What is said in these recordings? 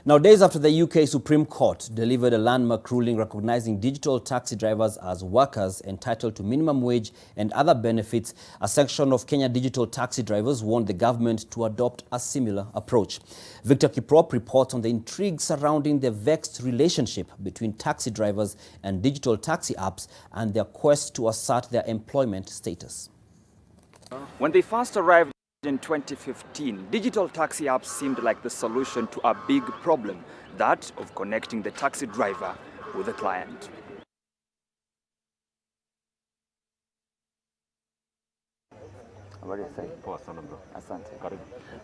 Now, days after the UK Supreme Court delivered a landmark ruling recognizing digital taxi drivers as workers entitled to minimum wage and other benefits, a section of Kenya digital taxi drivers warned the government to adopt a similar approach. Victor Kiprop reports on the intrigue surrounding the vexed relationship between taxi drivers and digital taxi apps and their quest to assert their employment status. When they first arrived in 2015, digital taxi apps seemed like the solution to a big problem, that of connecting the taxi driver with the client.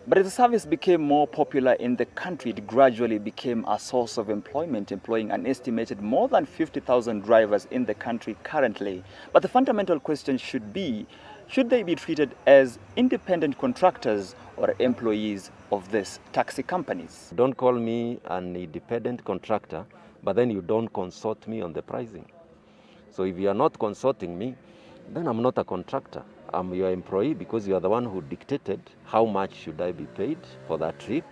But as the service became more popular in the country, it gradually became a source of employment, employing an estimated more than 50,000 drivers in the country currently. But the fundamental question should be, should they be treated as independent contractors or employees of these taxi companies? Don't call me an independent contractor, but then you don't consult me on the pricing. So if you are not consulting me, then I'm not a contractor. I'm your employee because you are the one who dictated how much should I be paid for that trip.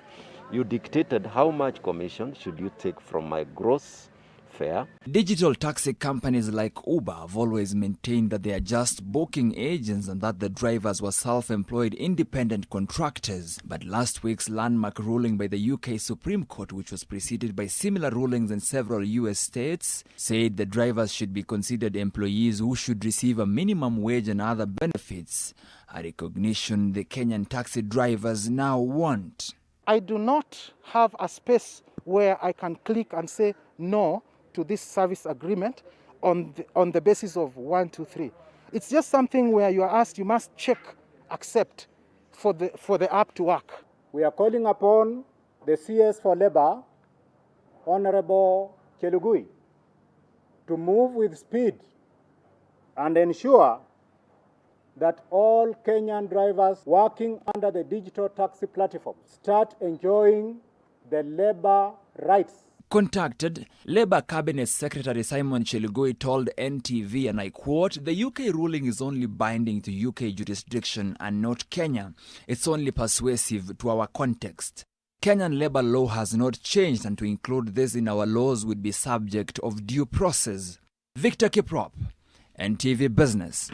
You dictated how much commission should you take from my gross fare. Digital taxi companies like Uber have always maintained that they are just booking agents and that the drivers were self-employed independent contractors. But last week's landmark ruling by the UK Supreme Court, which was preceded by similar rulings in several US states, said the drivers should be considered employees who should receive a minimum wage and other benefits, a recognition the Kenyan taxi drivers now want. I do not have a space where I can click and say no to this service agreement on the basis of 1, 2, 3. It's just something where you are asked, you must check, accept for the app to work. We are calling upon the CS for Labour, Honorable Chelugui, to move with speed and ensure that all Kenyan drivers working under the digital taxi platform start enjoying the labour rights. Contacted, Labour Cabinet Secretary Simon Chelugui told NTV, and I quote, "The UK ruling is only binding to UK jurisdiction and not Kenya. It's only persuasive to our context. Kenyan labour law has not changed, and to include this in our laws would be subject of due process." Victor Kiprop, NTV Business.